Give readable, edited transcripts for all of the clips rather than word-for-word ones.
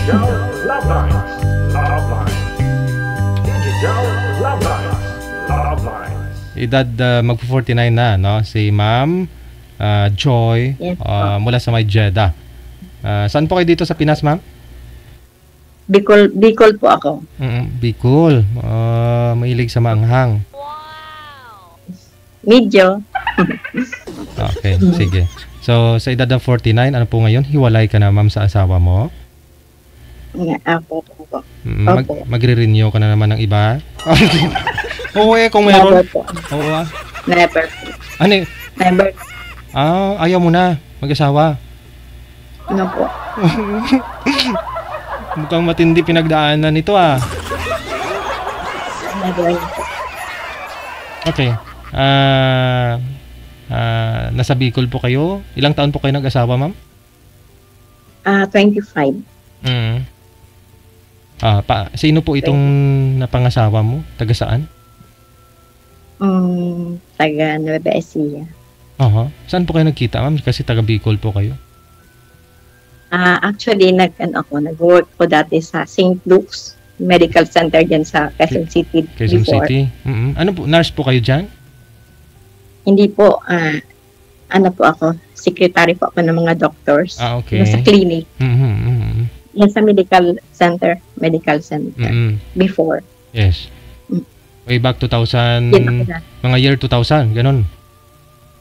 Love Lines. Love Lines. Digital Love Lines. Love Lines. Edad magpo-49 na, no? Si Ma'am Joy Yes, mula sa may Jeddah. Saan po kayo dito sa Pinas, Ma'am? Bicol po ako. Bicol. Mahilig sa maanghang. Medyo. Okay, sige. So, sa edad ng 49, ano po ngayon? Hiwalay ka na, Ma'am, sa asawa mo? Ako. Magre-renew ka na naman ng iba? Oo kung meron. Never po. Oo Never. Ano? Never. Ayaw mo na mag-asawa. Ano po? Mukhang matindi pinagdaanan nito Never. Okay. Nasa Bicol po kayo. Ilang taon po kayo nag-asawa, Ma'am? 25. Sino po itong napangasawa mo? Taga saan? Taga Nueva Ecija. Saan po kayo nagkita, Ma'am? Kasi taga Bicol po kayo. Actually, nag-work ko dati sa St. Luke's Medical Center dyan sa Quezon City Quezon before. City? Ano po? Nurse po kayo dyan? Hindi po, ano po ako, secretary po ako ng mga doctors. Okay. Sa clinic. Yan sa medical center. Before. Yes. Way back 2000, Yan ako na. mga year 2000, ganun.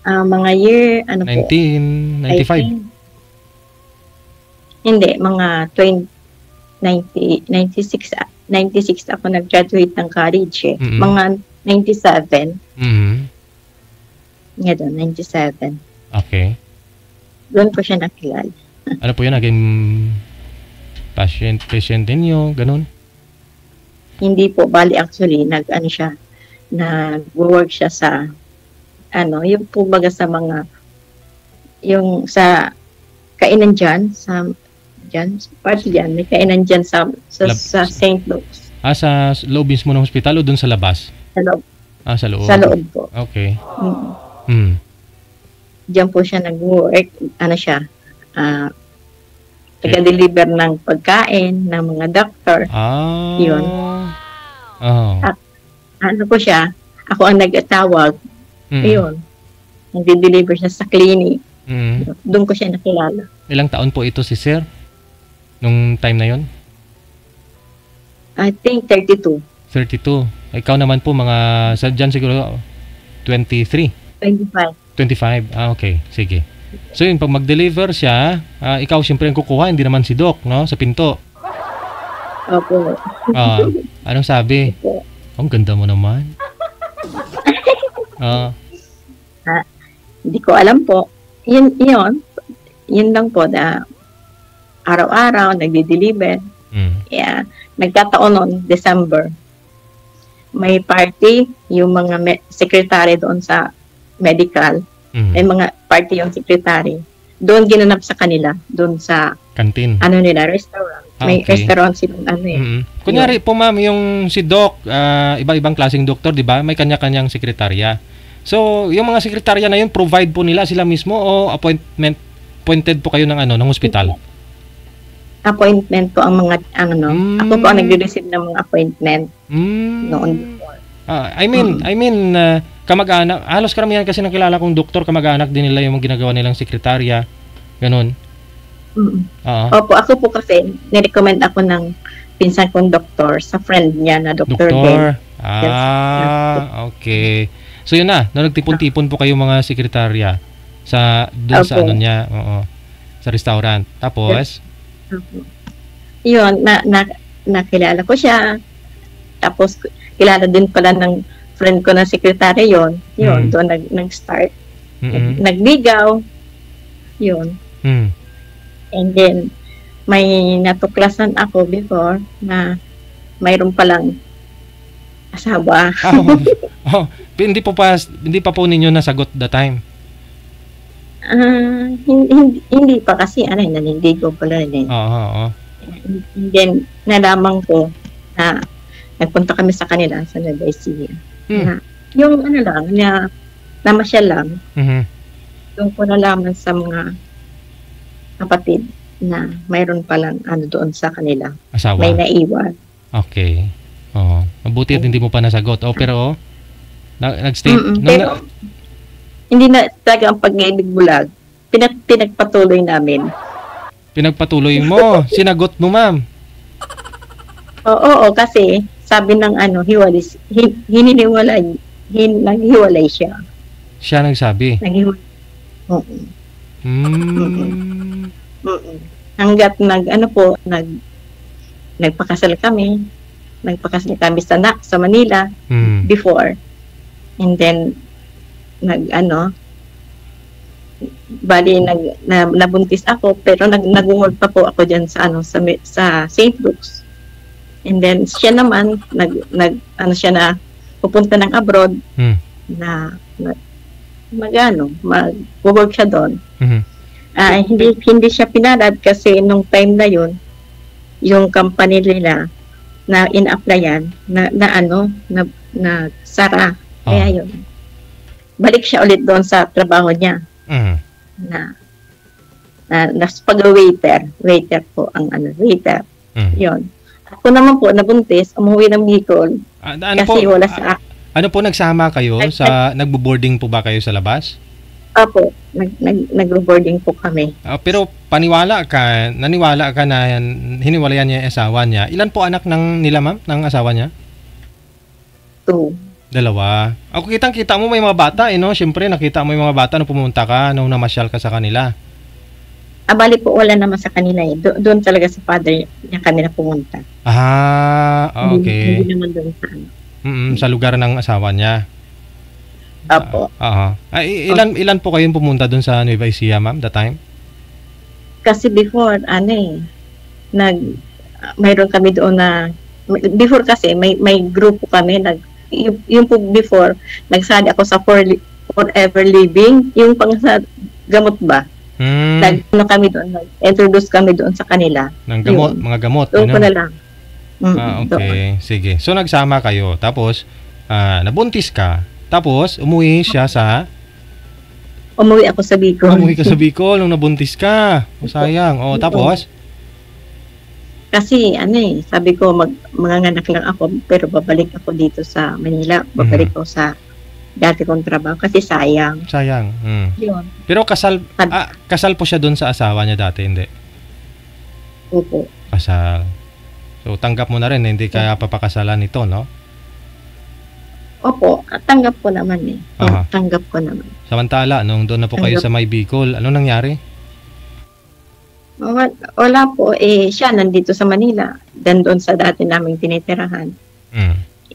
Mga year, ano po? 1995. Hindi, mga 96 ako nag-graduate ng college eh. Mga 97. Nga doon, 97. Okay. Doon ko siya nakilala. Ano po yun? Naging patient ninyo, ganun? Hindi po, bali actually, nag-work siya sa, yung kumbaga sa mga, yung sa kainan dyan, party dyan, may kainan dyan sa St. Luke's. Sa loob mismo ng hospital o dun sa labas? Sa loob. Sa loob. Sa loob po. Okay. Diyan po siya nag-work, taga-deliver ng pagkain ng mga doctor. Yun. At po siya, ako ang nag-atawag. Ayun. Nag-deliver siya sa clinic. Doon ko siya nakilala. Ilang taon po ito si Sir? Nung time na yon? I think 32. 32. Ikaw naman po dyan siguro 23. 25. Okay. Sige. So yun, pag mag-deliver siya, ikaw siyempre ang kukuha, hindi naman si Doc, no? Sa pinto. Opo. Anong sabi? Opo. Ang ganda mo naman. Hindi ko alam po. Yun lang po na araw-araw nagdi-deliver. Yeah. Nagkataon noon, December. May party, yung mga secretary doon sa medical. May mga party yung secretary. Doon ginanap sa kanila, doon sa canteen. Restaurant. May restaurant silang Kunyari po, Ma'am, yung si Doc, iba-ibang klaseng doktor, di ba? May kanya-kanyang sekretarya. So, yung mga sekretarya na yun, provide po nila sila mismo o appointed po kayo ng hospital? Appointment po ang mga, ako po ang nagre-receive ng mga appointment noon before. I mean, kamag-anak, halos karamihan kasi nakilala kong doktor, kamag-anak din nila yung ginagawa nilang sekretarya. Ganun. Opo, ako po kasi, nirecommend ako ng pinsan kong doktor sa friend niya na doktor din. Okay. So yun na, nagtipon-tipon po kayo mga sekretarya doon sa niya, sa restaurant. Tapos? Yun, nakilala ko siya. Tapos, kilala din pala ng friend ko na sekretary yun. Yun, doon nag-start. Nagligaw. Yun. And then, may natuklasan ako before na mayroon palang asawa. Hindi pa po ninyo nasagot the time? Hindi pa kasi, nanindigo pala rin. And then, nalaman ko na nagpunta kami sa kanila sa Nueva Ecija. Yung namasyal lang. Yung ko nalaman sa mga kapatid na mayroon palang ano doon sa kanila. Asawa. May naiwan. Okay. Oo. Mabuti at hindi mo pa nasagot. Pero nag-stay. Pero hindi na talaga ang pag-ibig bulag. Pinagpatuloy namin. Pinagpatuloy mo. Sinagot mo, ma'am. Oo, kasi sabi ng naghiwalay siya. Siya nagsabi. Naghiwalay. Hanggat nagpakasal kami. Nagpakasal kami sa Manila before. And then nabuntis ako pero nag-work pa po ako diyan sa St. Luke's. And then siya naman pupunta ng abroad mag-work siya doon. Hindi siya pinalad kasi nung time na yun yung company nila na in-applyan na sara. Kaya yun. Balik siya ulit doon sa trabaho niya. Na waiter po ang waiter. Yun. Ako naman po nabuntis, umuwi ng Bicol. Kasi wala sa ano po, nagsama kayo nagbo-boarding po ba kayo sa labas? Opo, nagbo-boarding po kami. Pero naniwala ka na hiniwalayan niya yung asawa niya. Ilan po anak nila, ma'am, ng asawa niya? 2. 2. Ako kitang-kita mo may mga bata, no? Siyempre, nakita mo yung mga bata nung pumunta ka, nung namasyal ka sa kanila. Bali po, wala naman sa kanila eh. Doon talaga sa father niya kanila pumunta. Okay. Hindi naman doon sa sa lugar ng asawa niya. Opo. Ilan po kayong pumunta doon sa Nueva Ecija, ma'am, that time? Kasi before, mayroon kami doon before kasi, may grupo kami, yung po before, nagsali ako sa Forever Living, yung pang sa gamot ba? Kami doon, introduce kami doon sa kanila. Ng gamot, mga gamot. Doon ko na lang. Okay, doon. Sige. So, nagsama kayo. Tapos, nabuntis ka. Tapos, umuwi ako sa Bicol. Umuwi ka sa Bicol nung nabuntis ka. Sayang. Tapos? Kasi, sabi ko, manganganak lang ako, pero babalik ako dito sa Manila. Babalik ako sa dati kong trabaho kasi sayang. Yun. Pero kasal po siya doon sa asawa niya dati, hindi? Opo. Kasal. So, tanggap mo na rin, hindi kaya papakasalan ito, no? Opo, tanggap ko naman eh. Tanggap ko naman. Samantala, nung doon na po kayo sa May Bicol, ano nangyari? Wala po, siya nandito sa Manila. Dan doon sa dati naming tinitirahan.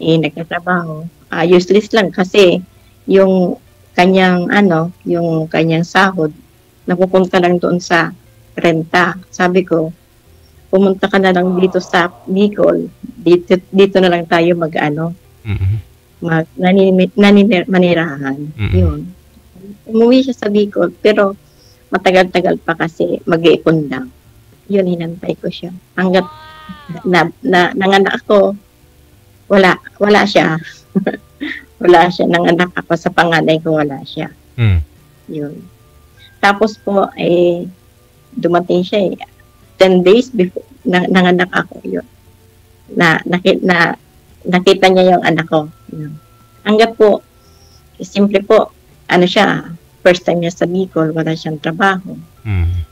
Nagtatrabaho. Useless lang kasi yung kanyang sahod napupunta lang doon sa renta. Sabi ko, pumunta ka na lang dito sa Bicol. Dito na lang tayo manirahan. Yun. Umuwi siya sa Bicol pero matagal-tagal pa kasi mag-iipon lang. Yun, hinantay ko siya. Hanggat nanganak ako, wala siya. Wala siya. Nanganak ako sa panganay ko, wala siya. Yun. Tapos po, dumating siya 10 days before nanganak ako. Yun. Nakita niya yung anak ko. Yun. Hanggat po, simple po, first time niya sa Bicol, wala siyang trabaho.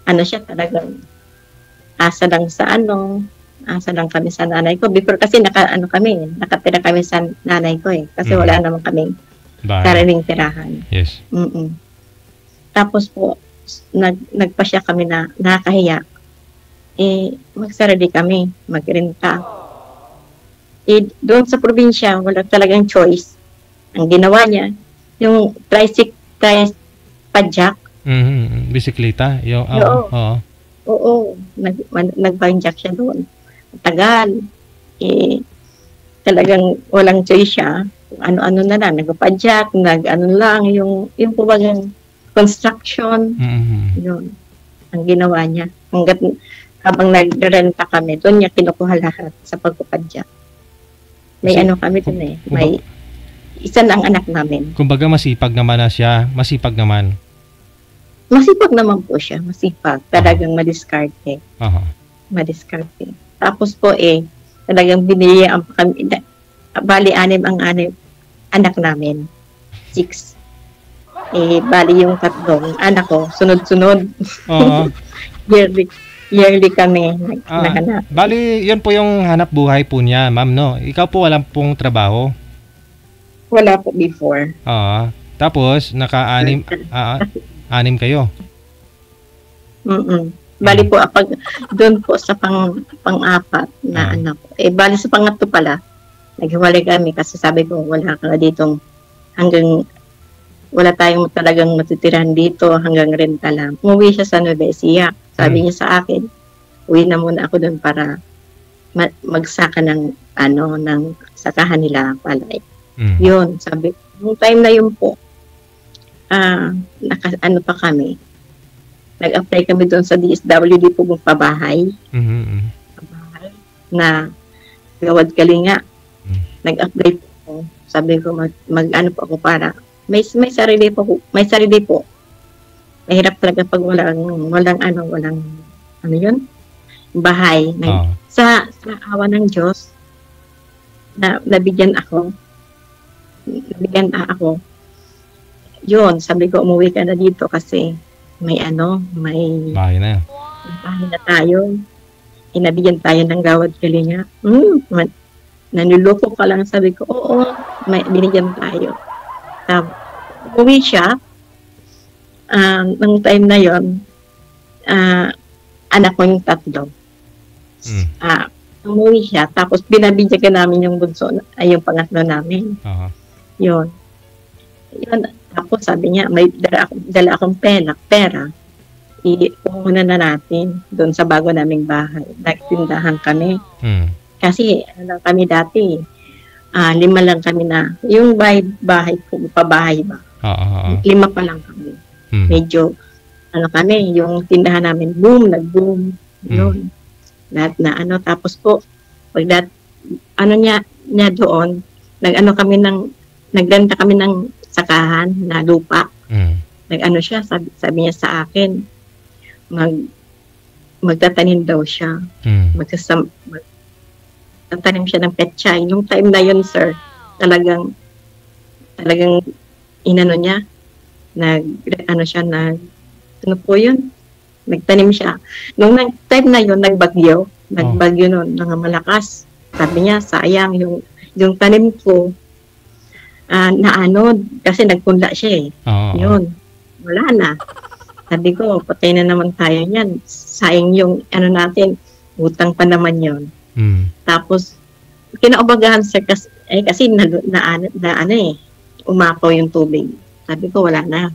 Siya talagang asa lang kami sa nanay ko. Before kasi nakatira kami sa nanay ko eh. Kasi wala naman kaming sariling tirahan. Yes. Tapos po, nagpasya kami na nakakahiya. Magsarili kami, magrenta. Doon sa probinsya, wala talagang choice. Ang ginawa niya, yung tricycle padjak. Bisikleta? Oo. Nag-padjak siya doon. Tagal. Talagang walang choice siya. Ano-ano na lang. Nag-padjak, yung pubagang construction. Yun. Ang ginawa niya. Habang nag-renta kami, doon niya kinukuha lahat sa pagpapadjak. May kami doon eh. May isa lang anak namin. Kumbaga masipag naman na siya. Masipag naman. Masipag naman po siya, masipag. Talagang madiskarte. Aha. Madiskarte. Tapos po talagang biniyayaan pa kami. Bali, 6 ang anak namin. 6. Bali yung 3 anak ko, sunod-sunod. Oo. yearly kami nahanap. Bali, yun po yung hanap buhay po niya, ma'am, no? Ikaw po walang pong trabaho? Wala po before. Oo. Tapos, naka-anim kayo? Bali po, doon po sa pang-apat na anak ko. Bali sa pangatlo pala, naghiwalay kami kasi sabi ko, wala ka na ditong hanggang wala tayong talagang matitirahan dito hanggang renta lang. Umuwi siya sa Nueva Ecija. Sabi niya sa akin, uwi na muna ako doon para magsaka ng sakahan nila palay. Yun, sabi, nung time na yun po, pa kami, nag-apply kami doon sa DSWD po kung pabahay. Pabahay na Gawad Kalinga. Nag-apply po. Sabi ko, mag-ano po ako para may sarili po. Mahirap talaga pag walang bahay. Sa awa ng Diyos, nabigyan ako. Yun, sabi ko, umuwi ka na dito kasi may bahay na tayo. Inabigyan tayo ng Gawad Kalinga. Naniloko ka lang, sabi ko, oo, may binigyan tayo. Umuwi siya. Nung time na yon, anak ko yung 3. Umuwi siya, tapos binabigyan namin yung bunso, yung pangatlo namin. Yun. Tapos sabi niya, may dala akong pera. Ipuhunan na natin doon sa bago naming bahay. Nagtindahan kami. Kasi kami dati, 5 lang kami na, yung bahay ko, pabahay ba? 5 pa lang kami. Medyo, kami, yung tindahan namin, nag-boom. Yun. Lahat na tapos po, pag niya doon, nagrenta kami ng sakahan na lupa. Siya, sabi niya sa akin, magtatanim daw siya. Magtatanim siya ng petchay. Nung time na yun, sir, talagang niya, nagtanim siya. Nung time na yun, nagbagyo nun, mga malakas. Sabi niya, sayang, yung tanim ko, kasi nagpunla siya Yun, wala na. Sabi ko, patay na naman tayo niyan. Sayang yung, natin, utang pa naman yun. Tapos, kinaubagahan sir, kasi umapaw yung tubig. Sabi ko, wala na.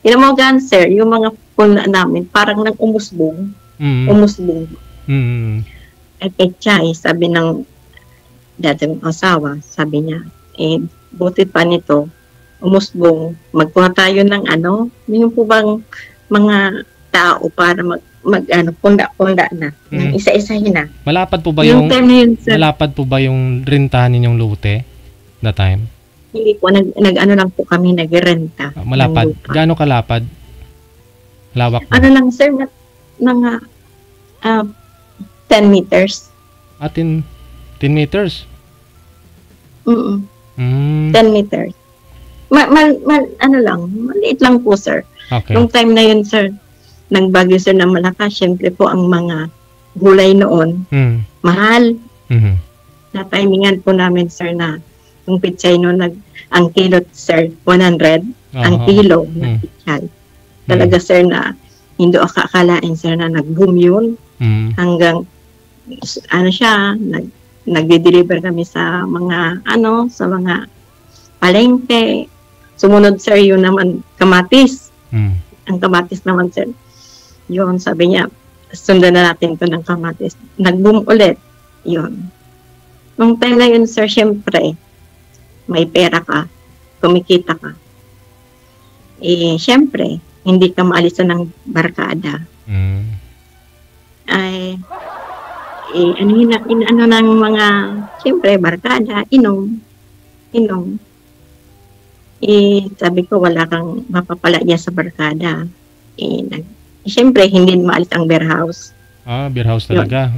Kinaubagahan sir, yung mga pula namin, parang nang umusbong. Petchay, sabi ng dating asawa, sabi niya, buti pa nito, umusbong, magkuha tayo ng yung po bang mga tao para punda na, isa-isahin na. Malapad po ba yung rentahan ninyong lote that time? Hindi po, lang po kami, nagrenta. Malapad? Gaano kalapad? Lawak po? Lang sir, mga 10 meters. 10 meters? 10 meters. Maliit lang po, sir. Okay. Nung time na yun, sir, nagbagyo sir na malakas, syempre po ang mga gulay noon, mahal. Na-timingan po namin, sir, na yung pitsay noon, ang kilo, sir, 100, ang kilo na pitsay. Talaga, sir, na hindi ako akalain, sir, na nag-boom yun. Hanggang, nagde-deliver kami sa mga, sa mga palengke. Sumunod, sir, yun naman, kamatis. Ang kamatis naman, sir. Yun, sabi niya, sundan na natin ito ng kamatis. Nag-boom ulit. Yun. Nung time na yun, sir, syempre, may pera ka, kumikita ka. Syempre, hindi ka maalisan ng barkada. Ng mga, syempre, barkada, inom. Sabi ko, wala kang mapapala niya sa barkada. Siyempre, hindi maalis ang beer house. Beer house talaga.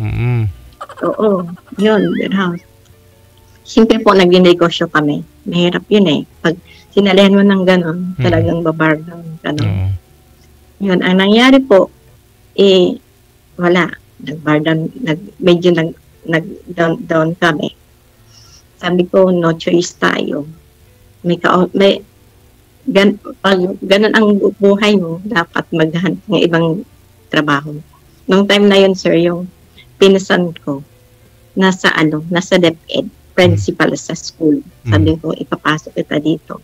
Oo, yun, beer house. Siyempre po, nag-negosyo kami. Mahirap yun eh. Pag sinalihan mo ng gano'n, talagang babar down. Yun, ang nangyari po, wala. Nag-bar down, medyo nag-down kami. Sabi ko, no choice tayo. Pag ganun ang buhay mo, dapat maghanap ng ibang trabaho. Nung time na yun, sir, yung pinsan ko, nasa DepEd, principal sa school. Sabi ko, ipapasok kita dito.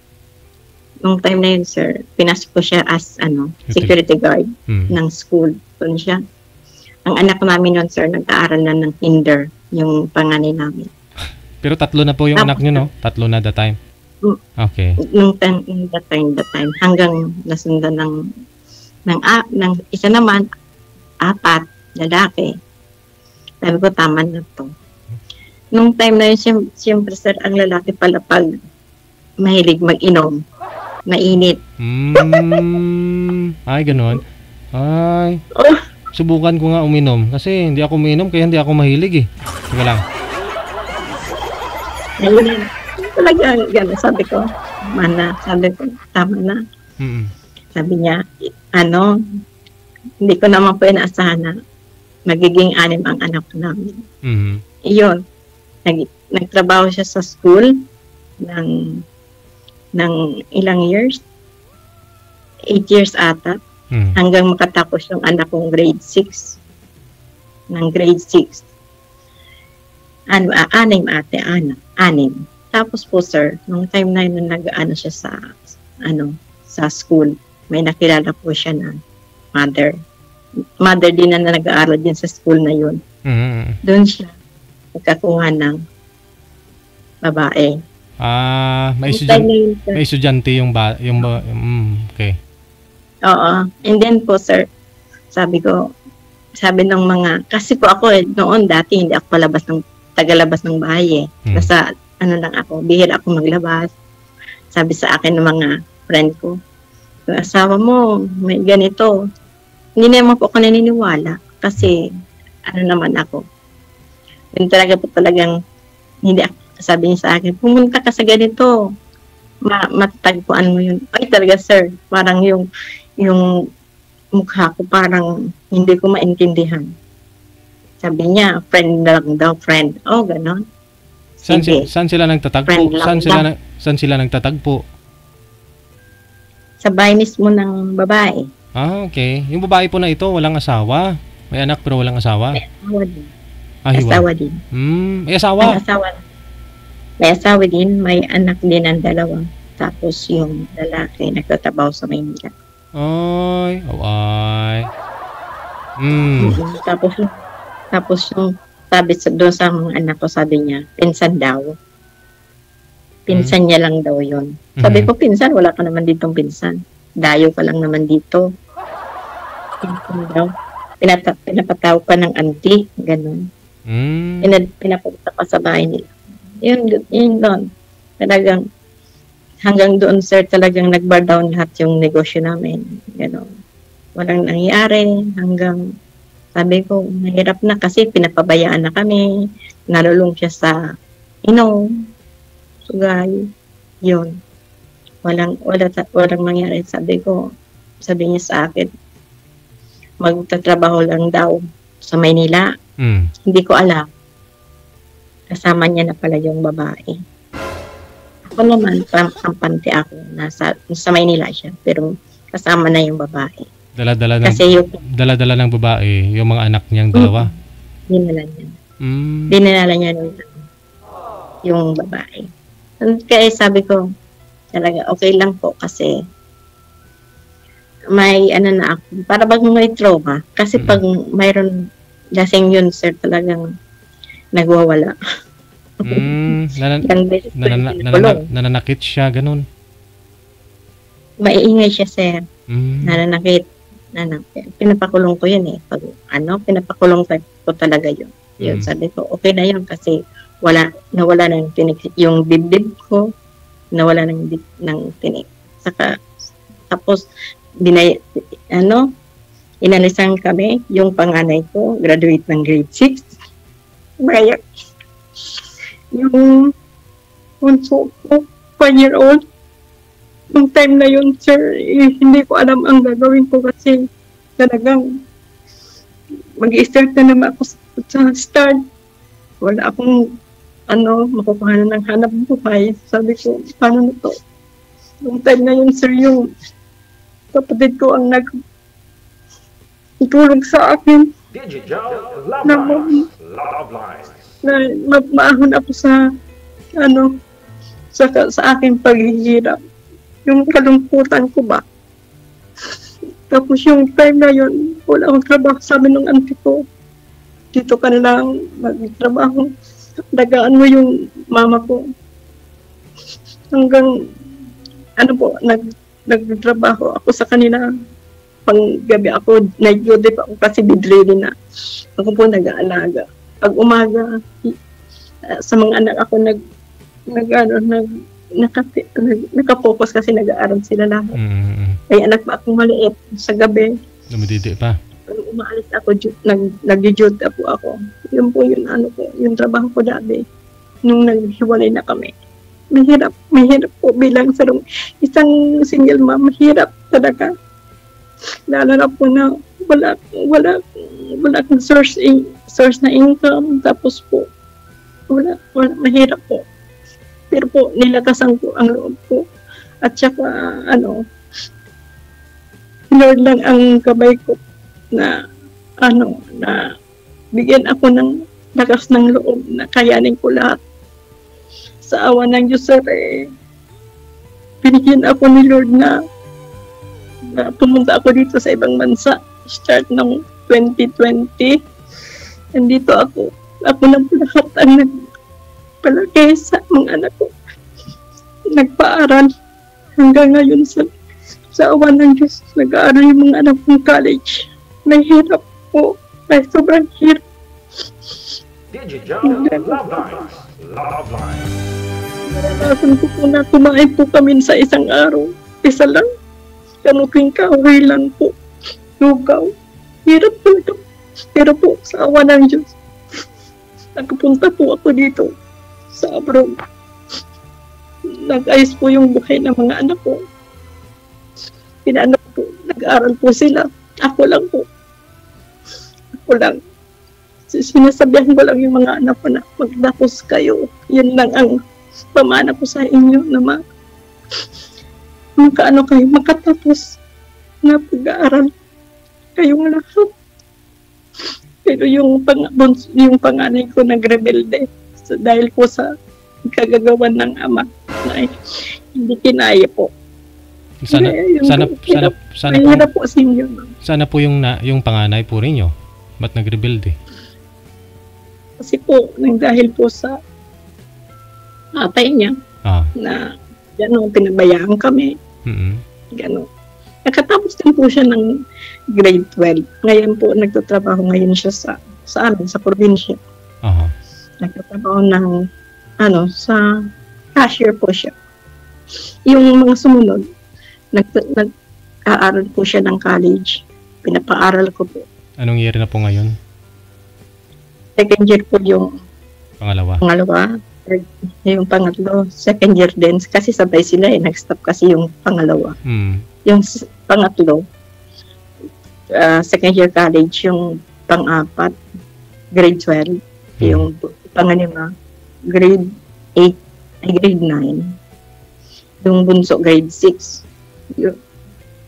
Nung time na yun, sir, pinasok ko siya as security guard ng school. Doon siya. Ang anak namin nun, sir, nag-aaral na ng kinder, yung panganay namin. Pero 3 na po yung anak nyo, no? 3 na the time. Okay. Nung that time, hanggang nasundan ng isa naman, 4 lalaki. Sabi ko, tama na to. Nung time na yun, siyempre, sir, ang lalaki pala pag mahilig mag-inom, mainit. Ay, ganun. Ay. Subukan ko nga uminom. Kasi hindi ako uminom, kaya hindi ako mahilig eh. Sige lang. Ayun. Talagang gano'n, sabi ko, tama na. Sabi niya, hindi ko naman po inaasahan na magiging 6 ang anak namin. Iyon, nagtrabaho siya sa school ng ilang years, 8 years ata, hanggang makatapos yung anak kong grade 6. Ng grade 6. 6 ate, 6. Tapos po, sir, nung time na yun, nag-ano siya sa school, may nakilala po siya na mother din na nag-aaral din sa school na yun. Doon siya nagkakuha ng babae. May estudyante yung okay. Oo. And then po, sir, sabi ng mga, kasi po ako noon dati hindi ako tagalabas ng bahay eh. Nasa lang ako, bihira ako maglabas. Sabi sa akin ng mga friend ko, yung asawa mo, may ganito. Hindi naman po ako naniniwala kasi naman ako. Yun talaga po talagang hindi ako, sabi niya sa akin, pumunta ka sa ganito. Matatagpuan mo yun. Ay talaga, sir, parang yung mukha ko parang hindi ko maintindihan. Sabi niya, friend lang daw, friend. Oh, ganon. Saan sila nagtatagpo? Saan sila nagtatagpo? Sa bahay mismo ng babae. Okay. Yung babae po na ito, walang asawa. May anak pero walang asawa. May asawa din. Asawa din. May asawa? May asawa din. May anak din ang 2. Tapos yung lalaki nagtatrabaho sa Maynila. Ay. Tapos yung sabi doon sa mga anak ko, sabi niya, pinsan daw. Pinsan niya lang daw yun. Sabi ko, pinsan, wala ka naman ditong pinsan. Dayo ka lang naman dito. Pinsan daw. Pinapataw ka ng auntie, ganun. Pinapunta ka sa bahay nila. Yun doon. Talagang, hanggang doon, sir, talagang nag-bar down lahat yung negosyo namin. Ganun. Walang nangyari hanggang sabi ko, mahirap na kasi pinapabayaan na kami. Nalulong siya sa sugay. Yun. Walang mangyari. Sabi niya sa akin, magtatrabaho lang daw sa Maynila. Hindi ko alam. Kasama niya na pala yung babae. Ako naman, kampante ako. Sa Maynila siya. Pero kasama na yung babae. Dala-dala ng babae, yung mga anak niyang 2. Dinala niya. Dinala niya yung babae. Kaya sabi ko, talaga okay lang po kasi may na ako, para bang may trauma. Kasi pag mayroon lasing yun, sir, talagang nagwawala. Nananakit siya, ganun. Maiingay siya, sir. Nananakit. Pinapakulong ko yun eh. Pag pinapakulong ko talaga yun. Yun, sabi ko, okay na yun kasi nawala ng tinik. Yung dibdib ko, nawala ng tinik. Tapos, binay, ano, inalisan kami, yung panganay ko, graduate ng grade 6. Kaya, yung bunso ko, 1-year-old, yung time na yun, sir, hindi ko alam ang gagawin ko kasi talagang mag-i-start na naman ako sa start. Wala akong makukuha ng hanap buhay. Sabi ko, paano na to? Yung time na yun, sir, yung kapatid ko ang nagtulog sa akin Digital Love Lines. na maahon ako sa aking paghihirap. Yung kalungkutan ko ba? Tapos yung time na yun, wala akong trabaho. Sabi ng auntie ko, dito ka na lang magtrabaho. Dagaan mo yung mama ko. Hanggang, nagtrabaho ako sa kanila. Panggabi ako, nag-duty pa ako kasi bedridden na. Ako po nag-aalaga. Pag umaga, sa mga anak ako nakapokus kasi nag-aaral sila lahat. Ay anak pa akong maliit sa gabi. Dumididi pa. Pag umaalis ako, nag-duty po ako. Yun po yung yung trabaho ko dati. Nung naghiwalay na kami. Mahirap po bilang isang single mom. Mahirap talaga. Lalo na po na wala akong source na income. Tapos po, wala, mahirap po. Pero po, nilakasan ko ang loob ko. At saka, Lord lang ang kabay ko na bigyan ako ng lakas ng loob na kayanin ko lahat. Sa awa ng Diyos, sir, binigyan ako ni Lord na pumunta ako dito sa ibang bansa. Start ng 2020. Nandito ako. Ako na po lahat ang nagpalaki sa mga anak ko. Nagpaaral hanggang ngayon sa awa ng Diyos. Nag-aaral yung mga anak kong college. Mahirap po. Ay, sobrang hirap. Digital Love Lines. Naranasan ko po na kumain po kami sa isang araw. Isa lang. Kanuting kahoy lang po. Lugaw. Hirap po ito. Pero po, sa awa ng Diyos, nagpunta po ako dito sa abroad. Nag-ayos po yung buhay ng mga anak ko. Pinaanak po, nag-aaral po sila. Ako lang po. Ako lang. Sinasabihan ko lang yung mga anak ko na magtapos kayo. Yun lang ang pamana ko sa inyo na kayo makatapos na pag-aaral kayong lahat. Pero yung panganay ko nagrebelde dahil po sa kagagawan ng ama na hindi kinaya po. Sana po yung panganay po rin nyo. Ba't nagrebelde? Kasi po, dahil po sa atay niya na gano'n, pinabayaan kami. Gano'n. Nakatapos din po siya ng grade 12. Ngayon po, nagtatrabaho ngayon siya sa probinsya. Nagtatrabaho ng, sa cashier po siya. Yung mga sumunod, nag-aaral po siya ng college. Pinapaaral ko po. Anong year na po ngayon? Second year po yung pangalawa. Third, yung pangatlo. Second year din. Kasi sabay sila nag-stop kasi yung pangalawa. Yung pangatlo, second year college, yung pang-apat, grade 12. Yung pangalima, grade 8, grade 9. Yung bunso, grade 6.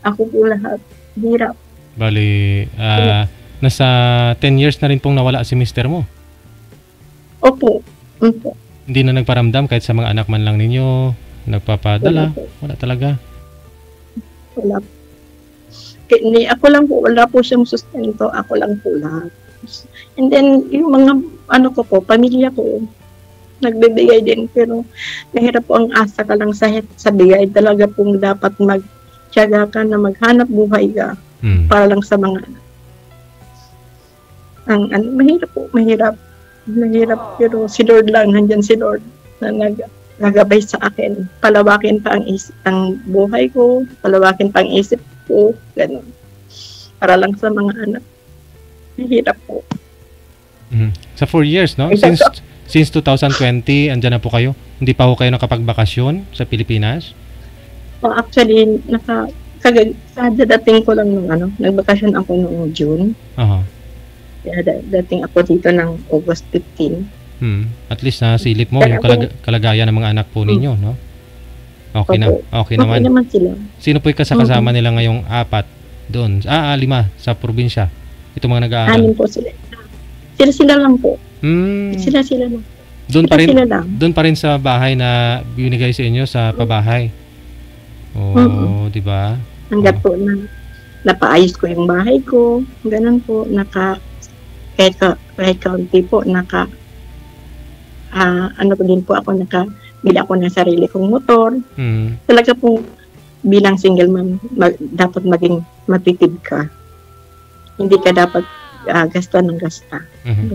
Ako po lahat. Hirap. Bali, nasa 10 years na rin pong nawala si mister mo. Opo. Hindi na nagparamdam kahit sa mga anak man lang ninyo, nagpapadala. Wala talaga. Wala. Ako lang po, wala po siyang sustento. Ako lang po lahat. And then, yung mga pamilya ko, nagbibigay din. Pero, mahirap po ang asa ka lang sa bigay. Talaga pong dapat magtiyaga ka na maghanap buhay ka para lang sa mga anak. Mahirap po, mahirap. Pero si Lord lang, nandyan si Lord na nagabay sa akin. Palawakin pa ang buhay ko, palawakin pa ang isip po, ganun. Para lang sa mga anak. Mahirap po. Sa 4 years, no? Since 2020, andyan na po kayo? Hindi pa ho kayo nakapagbakasyon sa Pilipinas? Actually, sa dadating ko lang nung nagbakasyon ako noong June. Kaya dating ako dito ng August 15. At least nasilip mo yung kalagayan ng mga anak po ninyo, no? Okay na. Okay naman. Okay naman sila. Sino po yung kasama nila ngayong 4 doon? 5 sa probinsya. Ito mga nag-aaral. 6 po sila. Sila lang po. Sila lang. Doon pa rin sa bahay na binigay sa inyo sa pabahay. Di ba? Hanggat po na napaayos ko yung bahay ko. Ganun po. Kahit kaunti po, din po ako, nakabili ako ng sarili kong motor. Talaga po, bilang single mom, dapat maging matipid ka. Hindi ka dapat gasta ng gasta.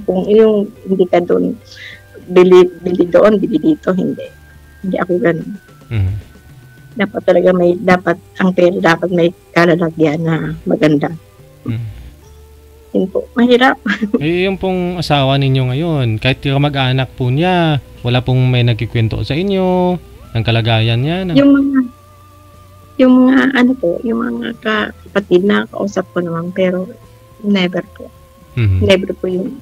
Kung yung hindi ka doon, bili doon, bili dito, hindi. Hindi ako ganun. Dapat talaga ang pera dapat may kalalagyan na maganda. Yun po, mahirap. Yung pong asawa ninyo ngayon, kahit mag-anak po niya, wala pong may nagkikwento sa inyo, ang kalagayan niya? Yung mga kapatid na kausap ko naman, pero never po. Never po yung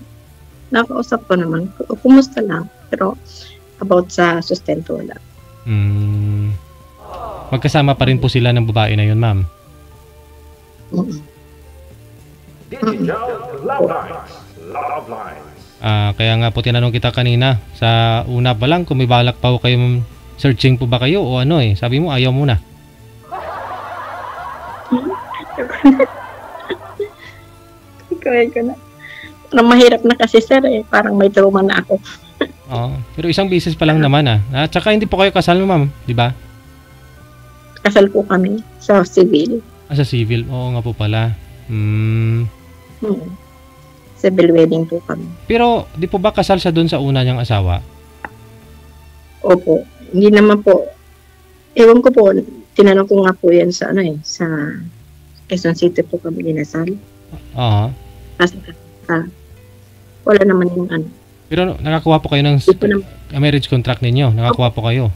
nakausap ko naman. Kumusta lang, pero about sa sustento wala. Magkasama pa rin po sila ng babae na yun, ma'am? Digital Love Lines. Love Lines. Kaya nga po tinanong kita kanina, sa una pa lang, kung may balak pa po kayo, searching po ba kayo o ano eh? Sabi mo, ayaw muna. Kaya ko na. Mahirap na kasi sir eh. Parang may trauma na ako. Pero isang beses pa lang naman At saka hindi po kayo kasal, ma'am, di ba? Kasal po kami sa civil. Sa civil? Oo nga po pala. Civil wedding po kami. Pero di po ba kasal siya doon sa una niyang asawa? Opo. Hindi naman po. Ewan ko po. Tinanong ko nga po yan sa sa Quezon City po kami dinasal. Kasi wala naman yung Pero nakakuha po kayo ng marriage contract ninyo? Nakakuha po kayo?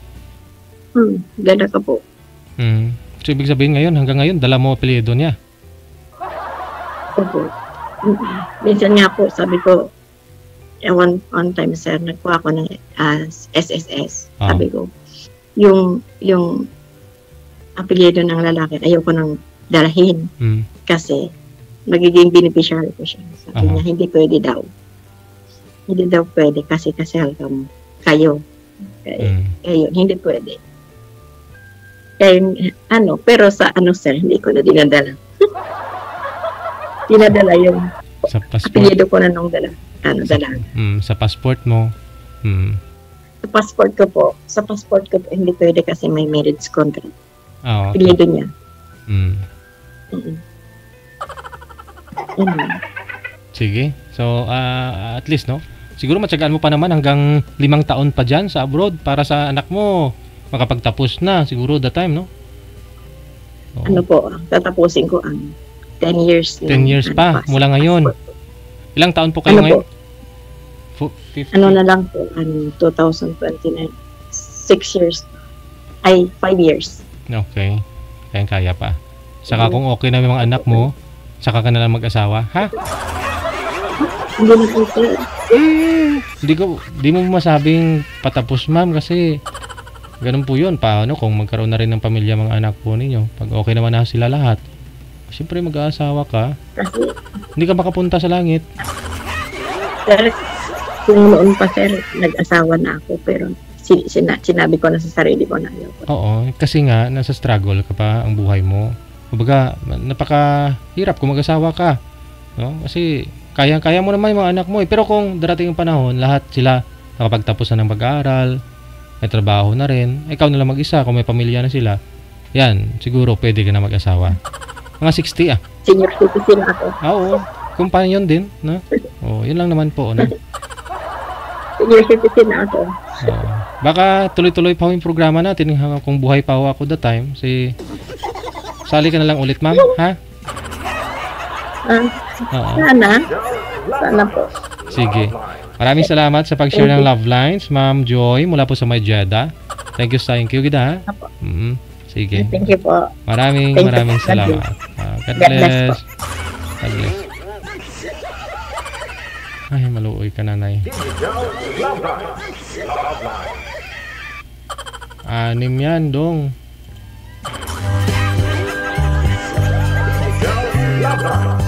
Ganda ka po. So ibig sabihin hanggang ngayon, dala mo apelyido niya? Opo. Minsan nga po, sabi ko, one time sir, nagkuha ako ng SSS. Sabi ko, yung apelyido ng lalaki, ayaw ko nang dalahin. Kasi, magiging beneficiary ko siya. Sabi niya, hindi pwede daw. Hindi daw pwede kasi kasal kayo. Kayo, hindi pwede. Pero sa sir, hindi ko na dinadala. Dinadala yung sa passport. Apelyido ko na nung dala. Sa passport mo. Sa passport ko po, hindi pwede kasi may marriage contract. Okay. Apelyido niya. Sige. So, at least, no? Siguro matyagaan mo pa naman hanggang 5 taon pa dyan sa abroad para sa anak mo. Makapagtapos na siguro the time, no? Tatapusin ko 10 years. 10 years pa mula ngayon. Ilang taon po kayo ngayon? 50? Na lang po, 2029. 6 years. 5 years. Okay. Kaya pa. Saka kung okay na yung mga anak mo, saka ka na lang mag-asawa, ha? Hindi na po, sir. Hindi mo masabing patapos, ma'am, kasi ganun po yun. Paano kung magkaroon na rin ng pamilya mga anak po ninyo? Pag okay naman na sila lahat, siyempre mag-aasawa ka. Kasi, hindi ka makapunta sa langit. Sir, kung noon pa sir, nag-asawa na ako, pero sinabi ko na sa sarili ko na ayaw ko. Oo, kasi nga, nasa struggle ka pa ang buhay mo. Kumbaga, napakahirap kung mag-asawa ka. No? Kasi, kaya mo naman yung mga anak mo eh. Pero kung darating yung panahon, lahat sila nakapagtapos na ng pag-aaral, may trabaho na rin, ikaw na lang mag-isa, kung may pamilya na sila, yan, siguro pwede ka na mag-asawa. Mga 60 Senior citizen ako. Oo, companion din, no? Yun lang naman po, no? Senior citizen ako. Baka tuloy-tuloy pa yung programa natin kung buhay pa ako that time. Sali ka na lang ulit, ma'am, ha? Oo. Sana po. Sige. Maraming salamat sa pag-share ng Love Lines, Ma'am Joy, mula po sa May Jeddah. Thank you, gida. Sige. Thank you po. Maraming salamat. God bless. God bless. Ay, maluoy ka, nanay. Anim yan, dong. Love Lines.